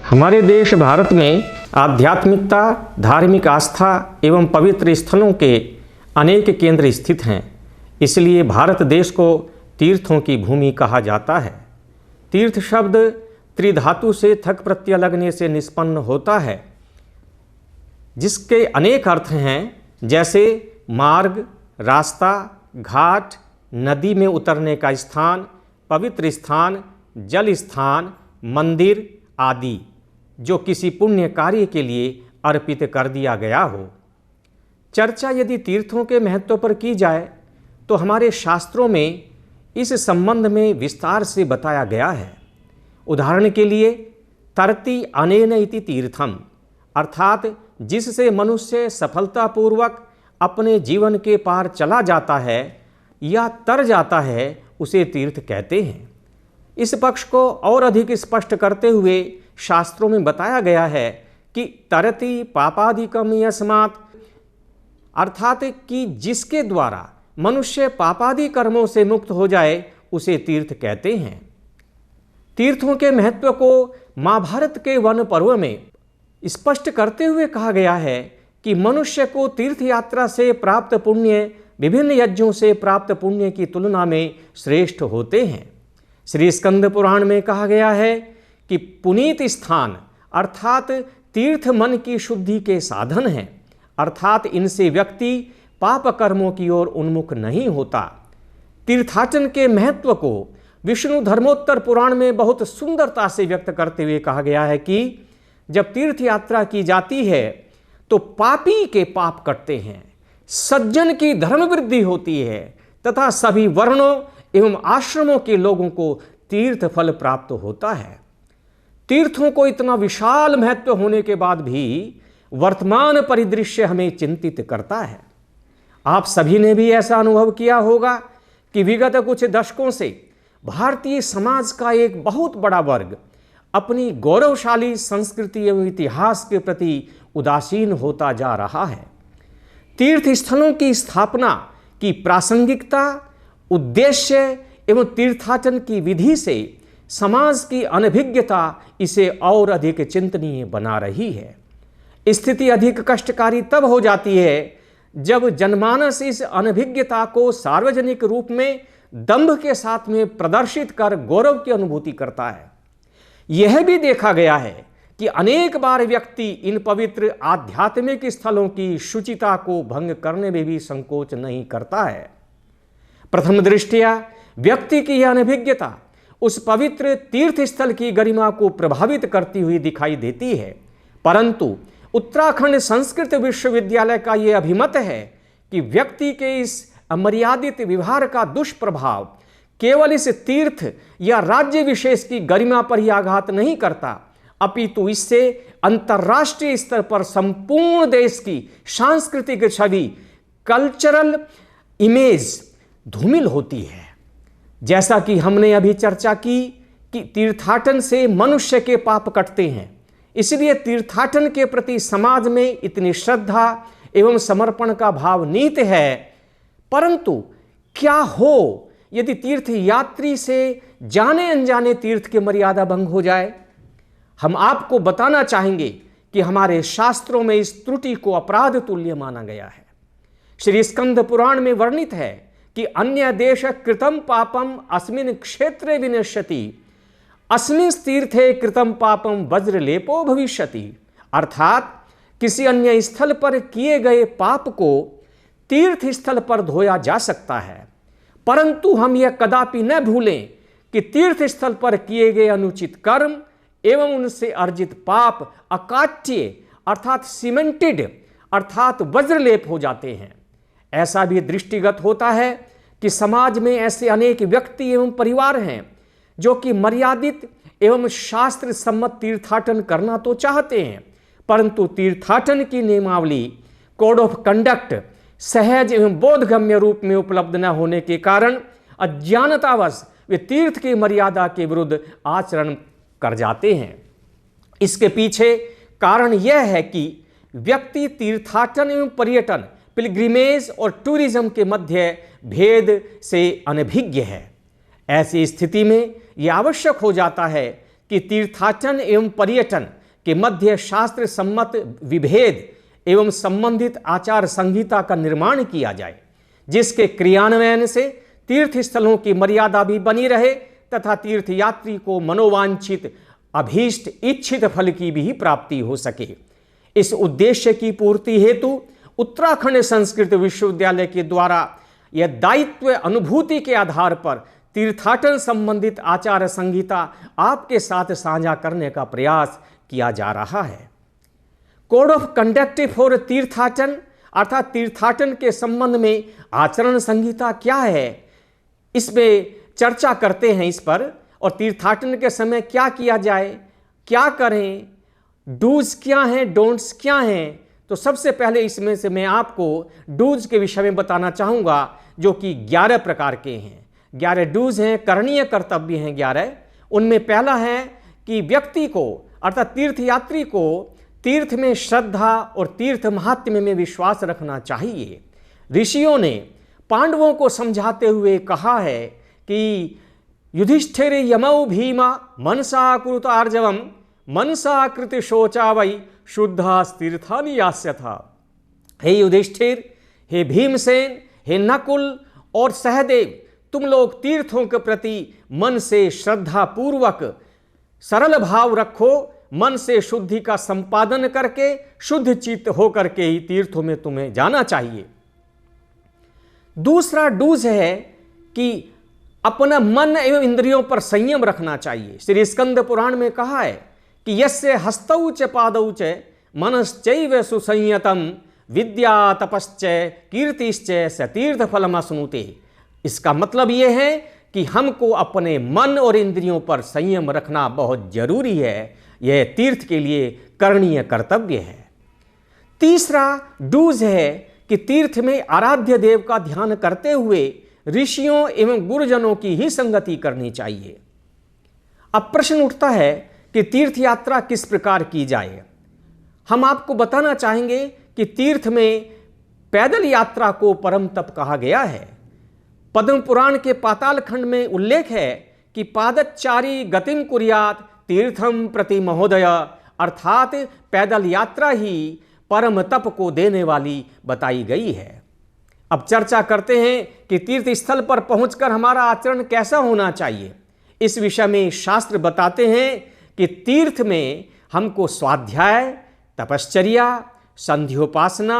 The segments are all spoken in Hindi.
हमारे देश भारत में आध्यात्मिकता, धार्मिक आस्था एवं पवित्र स्थलों के अनेक केंद्र स्थित हैं। इसलिए भारत देश को तीर्थों की भूमि कहा जाता है। तीर्थ शब्द त्रिधातु से थक प्रत्यय लगने से निष्पन्न होता है, जिसके अनेक अर्थ हैं, जैसे मार्ग, रास्ता, घाट, नदी में उतरने का स्थान, पवित्र स्थान, जल स्थान, मंदिर आदि, जो किसी पुण्य कार्य के लिए अर्पित कर दिया गया हो। चर्चा यदि तीर्थों के महत्व पर की जाए तो हमारे शास्त्रों में इस संबंध में विस्तार से बताया गया है। उदाहरण के लिए तरति अनेन इति तीर्थम, अर्थात जिससे मनुष्य सफलतापूर्वक अपने जीवन के पार चला जाता है या तर जाता है, उसे तीर्थ कहते हैं। इस पक्ष को और अधिक स्पष्ट करते हुए शास्त्रों में बताया गया है कि तरति पापादिकम यस्मात्, अर्थात कि जिसके द्वारा मनुष्य पापादि कर्मों से मुक्त हो जाए, उसे तीर्थ कहते हैं। तीर्थों के महत्व को महाभारत के वन पर्व में स्पष्ट करते हुए कहा गया है कि मनुष्य को तीर्थ यात्रा से प्राप्त पुण्य विभिन्न यज्ञों से प्राप्त पुण्य की तुलना में श्रेष्ठ होते हैं। श्री स्कंद पुराण में कहा गया है कि पुनीत स्थान अर्थात तीर्थ मन की शुद्धि के साधन हैं, अर्थात इनसे व्यक्ति पाप कर्मों की ओर उन्मुख नहीं होता। तीर्थाटन के महत्व को विष्णु धर्मोत्तर पुराण में बहुत सुंदरता से व्यक्त करते हुए कहा गया है कि जब तीर्थ यात्रा की जाती है तो पापी के पाप कटते हैं, सज्जन की धर्म वृद्धि होती है तथा सभी वर्णों एवं आश्रमों के लोगों को तीर्थ फल प्राप्त होता है। तीर्थों को इतना विशाल महत्व होने के बाद भी वर्तमान परिदृश्य हमें चिंतित करता है। आप सभी ने भी ऐसा अनुभव किया होगा कि विगत कुछ दशकों से भारतीय समाज का एक बहुत बड़ा वर्ग अपनी गौरवशाली संस्कृति एवं इतिहास के प्रति उदासीन होता जा रहा है। तीर्थ स्थलों की स्थापना की प्रासंगिकता, उद्देश्य एवं तीर्थाटन की विधि से समाज की अनभिज्ञता इसे और अधिक चिंतनीय बना रही है। स्थिति अधिक कष्टकारी तब हो जाती है जब जनमानस इस अनभिज्ञता को सार्वजनिक रूप में दंभ के साथ में प्रदर्शित कर गौरव की अनुभूति करता है। यह भी देखा गया है कि अनेक बार व्यक्ति इन पवित्र आध्यात्मिक स्थलों की शुचिता को भंग करने में भी संकोच नहीं करता है। प्रथम दृष्टया व्यक्ति की यह अनभिज्ञता उस पवित्र तीर्थ स्थल की गरिमा को प्रभावित करती हुई दिखाई देती है, परंतु उत्तराखंड संस्कृत विश्वविद्यालय का यह अभिमत है कि व्यक्ति के इस अमर्यादित व्यवहार का दुष्प्रभाव केवल इस तीर्थ या राज्य विशेष की गरिमा पर ही आघात नहीं करता, अपितु इससे अंतर्राष्ट्रीय स्तर पर संपूर्ण देश की सांस्कृतिक छवि, कल्चरल इमेज धूमिल होती है। जैसा कि हमने अभी चर्चा की कि तीर्थाटन से मनुष्य के पाप कटते हैं, इसलिए तीर्थाटन के प्रति समाज में इतनी श्रद्धा एवं समर्पण का भाव निहित है। परंतु क्या हो यदि तीर्थ यात्री से जाने अनजाने तीर्थ की मर्यादा भंग हो जाए? हम आपको बताना चाहेंगे कि हमारे शास्त्रों में इस त्रुटि को अपराध तुल्य माना गया है। श्री स्कंद पुराण में वर्णित है कि अन्य देश कृतम पापम अस्मिन् क्षेत्रे विनश्यति, अस्मिन् तीर्थे कृतम पापम वज्रलेपो भविष्यति, अर्थात किसी अन्य स्थल पर किए गए पाप को तीर्थ स्थल पर धोया जा सकता है, परंतु हम यह कदापि न भूलें कि तीर्थ स्थल पर किए गए अनुचित कर्म एवं उनसे अर्जित पाप अकाट्य अर्थात सीमेंटेड अर्थात वज्रलेप हो जाते हैं। ऐसा भी दृष्टिगत होता है कि समाज में ऐसे अनेक व्यक्ति एवं परिवार हैं जो कि मर्यादित एवं शास्त्र सम्मत तीर्थाटन करना तो चाहते हैं, परंतु तीर्थाटन की नियमावली कोड ऑफ कंडक्ट सहज एवं बोधगम्य रूप में उपलब्ध न होने के कारण अज्ञानतावश वे तीर्थ की मर्यादा के विरुद्ध आचरण कर जाते हैं। इसके पीछे कारण यह है कि व्यक्ति तीर्थाटन एवं पर्यटन, पिलग्रिमेज और टूरिज्म के मध्य भेद से अनभिज्ञ है। ऐसी स्थिति में यह आवश्यक हो जाता है कि तीर्थाटन एवं पर्यटन के मध्य शास्त्र सम्मत विभेद एवं संबंधित आचार संहिता का निर्माण किया जाए, जिसके क्रियान्वयन से तीर्थ स्थलों की मर्यादा भी बनी रहे तथा तीर्थयात्री को मनोवांछित अभीष्ट इच्छित फल की भी प्राप्ति हो सके। इस उद्देश्य की पूर्ति हेतु उत्तराखंड संस्कृत विश्वविद्यालय के द्वारा यह दायित्व अनुभूति के आधार पर तीर्थाटन संबंधित आचार संहिता आपके साथ साझा करने का प्रयास किया जा रहा है। कोड ऑफ कंडक्ट फॉर तीर्थाटन अर्थात तीर्थाटन के संबंध में आचरण संहिता क्या है, इसमें चर्चा करते हैं इस पर, और तीर्थाटन के समय क्या किया जाए, क्या करें, डूज क्या हैं, डोंट्स क्या हैं। तो सबसे पहले इसमें से मैं आपको डूज के विषय में बताना चाहूँगा, जो कि 11 प्रकार के हैं। 11 डूज हैं, करणीय कर्तव्य हैं 11। उनमें पहला है कि व्यक्ति को अर्थात तीर्थयात्री को तीर्थ में श्रद्धा और तीर्थ महात्म्य में विश्वास रखना चाहिए। ऋषियों ने पांडवों को समझाते हुए कहा है कि युधिष्ठिर यमौ भीमा मनसा कुरुत आर्जवम मनसा कृत शोचा वै शुद्धास्तीर्थानि यास्यथा। हे युधिष्ठिर, हे भीमसेन, हे नकुल और सहदेव, तुम लोग तीर्थों के प्रति मन से श्रद्धा पूर्वक सरल भाव रखो, मन से शुद्धि का संपादन करके शुद्ध चित्त होकर के ही तीर्थों में तुम्हें जाना चाहिए। दूसरा डूज है कि अपना मन एवं इंद्रियों पर संयम रखना चाहिए। श्री स्कंद पुराण में कहा है कि यस्य हस्तौ च पादौ च मनश्चैव सुसंयतम विद्या तपश्च कीर्तिश्च स तीर्थफलमश्नुते। इसका मतलब यह है कि हमको अपने मन और इंद्रियों पर संयम रखना बहुत जरूरी है। यह तीर्थ के लिए करणीय कर्तव्य है। तीसरा डूज है कि तीर्थ में आराध्य देव का ध्यान करते हुए ऋषियों एवं गुरुजनों की ही संगति करनी चाहिए। अब प्रश्न उठता है कि तीर्थ यात्रा किस प्रकार की जाए। हम आपको बताना चाहेंगे कि तीर्थ में पैदल यात्रा को परम तप कहा गया है। पद्म पुराण के पाताल खंड में उल्लेख है कि पादचारी गतिम कुर्यात तीर्थम प्रति महोदय, अर्थात पैदल यात्रा ही परम तप को देने वाली बताई गई है। अब चर्चा करते हैं कि तीर्थ स्थल पर पहुंचकर हमारा आचरण कैसा होना चाहिए। इस विषय में शास्त्र बताते हैं कि तीर्थ में हमको स्वाध्याय, तपश्चर्या, संध्योपासना,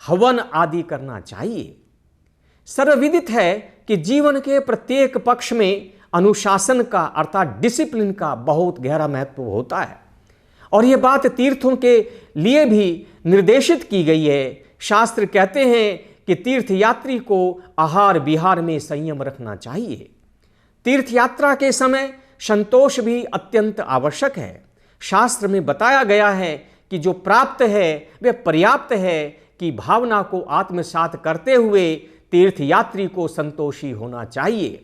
हवन आदि करना चाहिए। सर्वविदित है कि जीवन के प्रत्येक पक्ष में अनुशासन का अर्थात डिसिप्लिन का बहुत गहरा महत्व होता है, और यह बात तीर्थों के लिए भी निर्देशित की गई है। शास्त्र कहते हैं कि तीर्थयात्री को आहार विहार में संयम रखना चाहिए। तीर्थ यात्रा के समय संतोष भी अत्यंत आवश्यक है। शास्त्र में बताया गया है कि जो प्राप्त है वह पर्याप्त है कि भावना को आत्मसात करते हुए तीर्थयात्री को संतोषी होना चाहिए।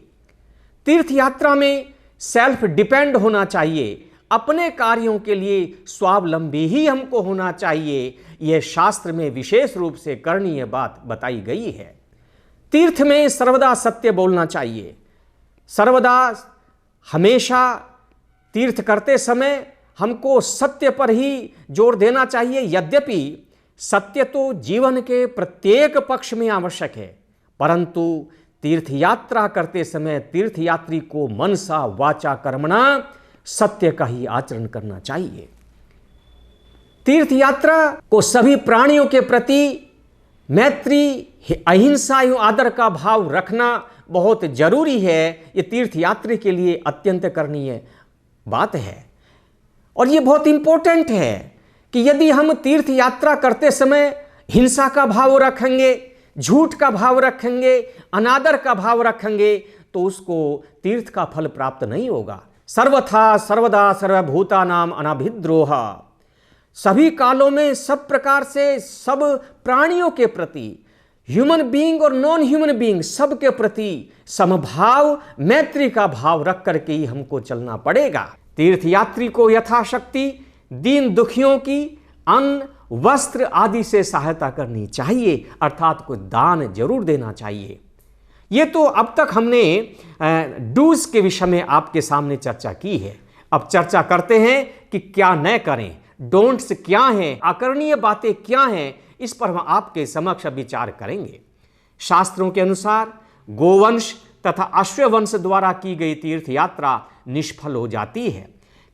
तीर्थ यात्रा में सेल्फ डिपेंड होना चाहिए, अपने कार्यों के लिए स्वावलंबी ही हमको होना चाहिए। यह शास्त्र में विशेष रूप से करणीय बात बताई गई है। तीर्थ में सर्वदा सत्य बोलना चाहिए। सर्वदा हमेशा तीर्थ करते समय हमको सत्य पर ही जोर देना चाहिए। यद्यपि सत्य तो जीवन के प्रत्येक पक्ष में आवश्यक है, परंतु तीर्थ यात्रा करते समय तीर्थयात्री को मनसा वाचा कर्मणा सत्य का ही आचरण करना चाहिए। तीर्थ यात्रा को सभी प्राणियों के प्रति मैत्री, अहिंसा एवं आदर का भाव रखना बहुत जरूरी है। ये तीर्थयात्री के लिए अत्यंत करणीय बात है, और ये बहुत इंपॉर्टेंट है कि यदि हम तीर्थ यात्रा करते समय हिंसा का भाव रखेंगे, झूठ का भाव रखेंगे, अनादर का भाव रखेंगे, तो उसको तीर्थ का फल प्राप्त नहीं होगा। सर्वथा सर्वदा सर्वभूतानाम अनाभिद्रोह, सभी कालों में सब प्रकार से सब प्राणियों के प्रति, ह्यूमन बीइंग और नॉन ह्यूमन बीइंग सब के प्रति समभाव, मैत्री का भाव रख करके ही हमको चलना पड़ेगा। तीर्थयात्री को यथाशक्ति दीन दुखियों की अन्न, वस्त्र आदि से सहायता करनी चाहिए, अर्थात कोई दान जरूर देना चाहिए। ये तो अब तक हमने डूज के विषय में आपके सामने चर्चा की है। अब चर्चा करते हैं कि क्या न करें। डोंट्स क्या हैं, आकर्षणीय बातें क्या हैं, इस पर हम आपके समक्ष विचार करेंगे। शास्त्रों के अनुसार गोवंश तथा अश्ववंश द्वारा की गई तीर्थ यात्रा निष्फल हो जाती है।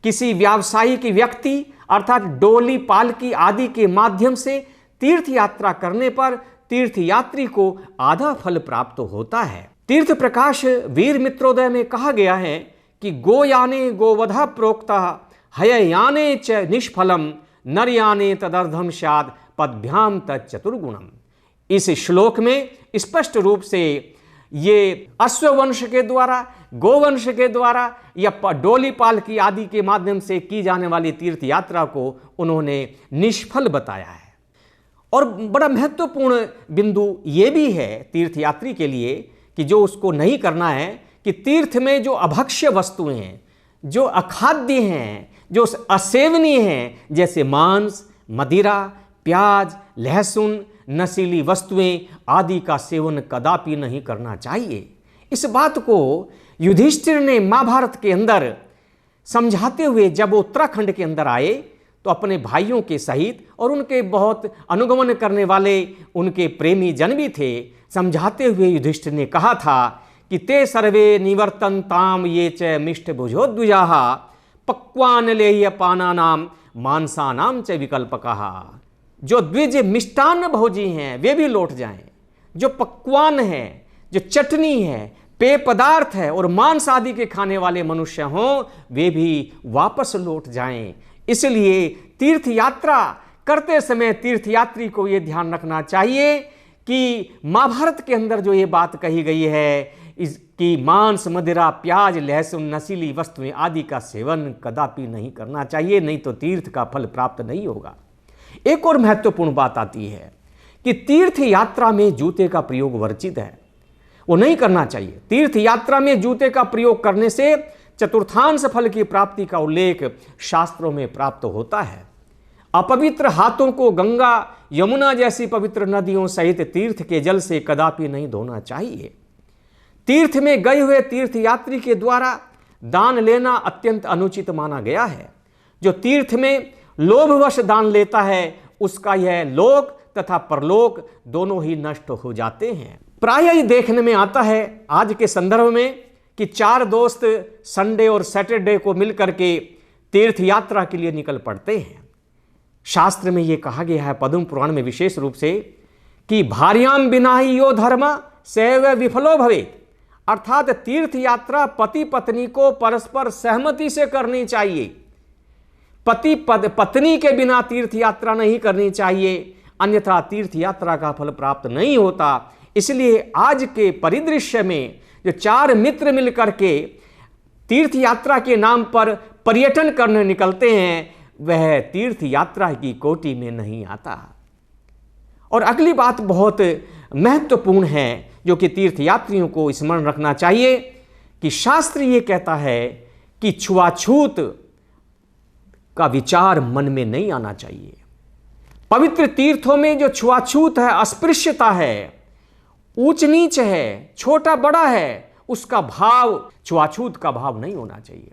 किसी व्यावसायिक व्यक्ति अर्थात डोली पालकी आदि के माध्यम से तीर्थ यात्रा करने पर तीर्थयात्री को आधा फल प्राप्त होता है। तीर्थ प्रकाश वीर मित्रोदय में कहा गया है कि गोयाने गोवधा प्रोक्ता हययाने च निष्फलम नरयाने तदर्धम स्याद पद्भ्याम तच्चतुर्गुणम। इस श्लोक में स्पष्ट रूप से ये अश्ववंश के द्वारा, गोवंश के द्वारा या डोली पालकी आदि के माध्यम से की जाने वाली तीर्थ यात्रा को उन्होंने निष्फल बताया है। और बड़ा महत्वपूर्ण बिंदु ये भी है तीर्थयात्री के लिए कि जो उसको नहीं करना है कि तीर्थ में जो अभक्ष्य वस्तुएं हैं, जो अखाद्य हैं, जो असेवनीय हैं, जैसे मांस, मदिरा, प्याज, लहसुन, नशीली वस्तुएं आदि का सेवन कदापि नहीं करना चाहिए। इस बात को युधिष्ठिर ने महाभारत के अंदर समझाते हुए जब वो उत्तराखंड के अंदर आए तो अपने भाइयों के सहित और उनके बहुत अनुगमन करने वाले उनके प्रेमी जन भी थे, समझाते हुए युधिष्ठिर ने कहा था कि ते सर्वे निवर्तन्ताम ये च मिष्ट भुजोद्विजाः पक्वान लेह्य पानानाम मांसानाम च विकल्पकः। जो द्विज मिष्टान्न भोजी हैं वे भी लौट जाएं, जो पक्वान है, जो चटनी है, पेय पदार्थ है और मांस आदि के खाने वाले मनुष्य हों वे भी वापस लौट जाएं। इसलिए तीर्थ यात्रा करते समय तीर्थयात्री को ये ध्यान रखना चाहिए कि महाभारत के अंदर जो ये बात कही गई है कि मांस, मदिरा, प्याज, लहसुन, नशीली वस्तुएं आदि का सेवन कदापि नहीं करना चाहिए, नहीं तो तीर्थ का फल प्राप्त नहीं होगा। एक और महत्वपूर्ण बात आती है कि तीर्थ यात्रा में जूते का प्रयोग वर्जित है, वो नहीं करना चाहिए। तीर्थ यात्रा में जूते का प्रयोग करने से चतुर्थांश फल की प्राप्ति का उल्लेख शास्त्रों में प्राप्त होता है। अपवित्र हाथों को गंगा, यमुना जैसी पवित्र नदियों सहित तीर्थ के जल से कदापि नहीं धोना चाहिए। तीर्थ में गए हुए तीर्थयात्री के द्वारा दान लेना अत्यंत अनुचित माना गया है। जो तीर्थ में लोभवश दान लेता है उसका यह लोक तथा परलोक दोनों ही नष्ट हो जाते हैं। प्रायः ही देखने में आता है आज के संदर्भ में कि 4 दोस्त संडे और सैटरडे को मिलकर के तीर्थ यात्रा के लिए निकल पड़ते हैं। शास्त्र में यह कहा गया है, पद्म पुराण में विशेष रूप से, कि भार्याम बिना ही यो धर्म सैव विफलो भवेत्। अर्थात तीर्थ यात्रा पति पत्नी को परस्पर सहमति से करनी चाहिए। पति पत्नी के बिना तीर्थ यात्रा नहीं करनी चाहिए, अन्यथा तीर्थ यात्रा का फल प्राप्त नहीं होता। इसलिए आज के परिदृश्य में जो 4 मित्र मिलकर के तीर्थ यात्रा के नाम पर पर्यटन करने निकलते हैं वह तीर्थ यात्रा की कोटि में नहीं आता। और अगली बात बहुत महत्वपूर्ण है जो कि तीर्थयात्रियों को स्मरण रखना चाहिए कि शास्त्र ये कहता है कि छुआछूत का विचार मन में नहीं आना चाहिए। पवित्र तीर्थों में जो छुआछूत है, अस्पृश्यता है, ऊंच नीच है, छोटा बड़ा है, उसका भाव, छुआछूत का भाव नहीं होना चाहिए।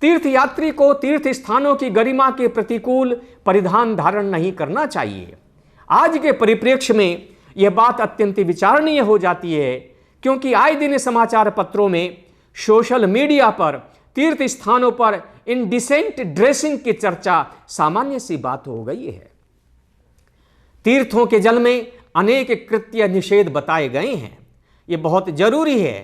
तीर्थयात्री को तीर्थ स्थानों की गरिमा के प्रतिकूल परिधान धारण नहीं करना चाहिए। आज के परिप्रेक्ष्य में यह बात अत्यंत विचारणीय हो जाती है क्योंकि आए दिन समाचार पत्रों में, सोशल मीडिया पर तीर्थ स्थानों पर इनडिसेंट ड्रेसिंग की चर्चा सामान्य सी बात हो गई है। तीर्थों के जल में अनेक कृत्य निषेध बताए गए हैं, ये बहुत जरूरी है।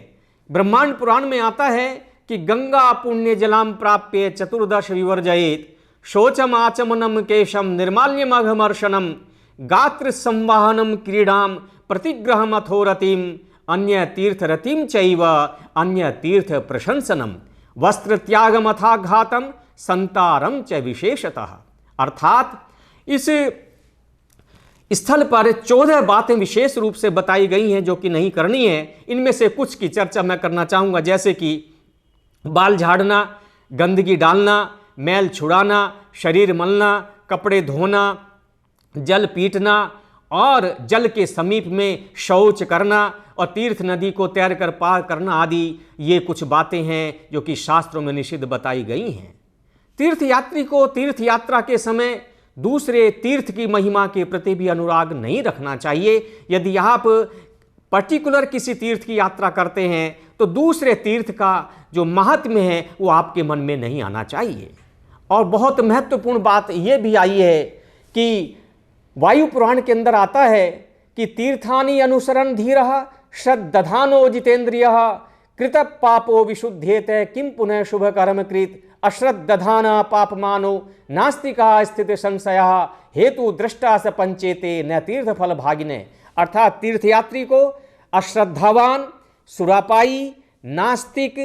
ब्रह्मांड पुराण में आता है कि गंगा पुण्य जलाम प्राप्य चतुर्दश विवर्जयेत शोचम आचमनम केशम निर्माल्यम अघमर्शनम गात्र संवाहनम क्रीडाम प्रतिग्रहम अथोरतिम अन्य तीर्थ रतिम चैव अन्य तीर्थ प्रशंसनम वस्त्र त्यागम अथाघातम संतारम च विशेषतः। अर्थात इस स्थल पर 14 बातें विशेष रूप से बताई गई हैं जो कि नहीं करनी है। इनमें से कुछ की चर्चा मैं करना चाहूँगा, जैसे कि बाल झाड़ना, गंदगी डालना, मैल छुड़ाना, शरीर मलना, कपड़े धोना, जल पीटना और जल के समीप में शौच करना और तीर्थ नदी को तैरकर पार करना आदि, ये कुछ बातें हैं जो कि शास्त्रों में निषिद्ध बताई गई हैं। तीर्थयात्री को तीर्थ यात्रा के समय दूसरे तीर्थ की महिमा के प्रति भी अनुराग नहीं रखना चाहिए। यदि आप पर्टिकुलर किसी तीर्थ की यात्रा करते हैं तो दूसरे तीर्थ का जो महात्म्य है वो आपके मन में नहीं आना चाहिए। और बहुत महत्वपूर्ण बात यह भी आई है कि वायु पुराण के अंदर आता है कि तीर्थानि अनुसरण धीरः श्रद्दधानो जितेंद्रियः कृत पापो विशुद्धेत किम पुनः शुभ कर्म कृत अश्रद्दधाना पापमानो नास्तिका स्थित संशया हेतु दृष्टा स पंचेते न तीर्थ फल भागिने। अर्थात तीर्थयात्री को अश्रद्धावान, सुरापाई, नास्तिक,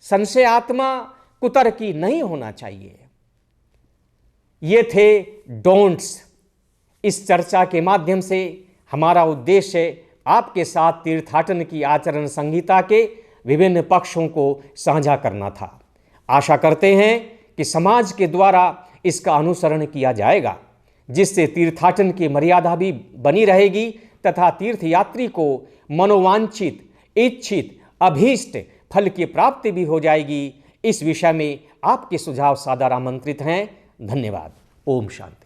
संशयात्मा, कुतर्की नहीं होना चाहिए। ये थे डोंट्स। इस चर्चा के माध्यम से हमारा उद्देश्य आपके साथ तीर्थाटन की आचरण संहिता के विभिन्न पक्षों को साझा करना था। आशा करते हैं कि समाज के द्वारा इसका अनुसरण किया जाएगा, जिससे तीर्थाटन की मर्यादा भी बनी रहेगी तथा तीर्थयात्री को मनोवांछित, इच्छित, अभीष्ट फल की प्राप्ति भी हो जाएगी। इस विषय में आपके सुझाव सादर आमंत्रित हैं। धन्यवाद। ओम शांति।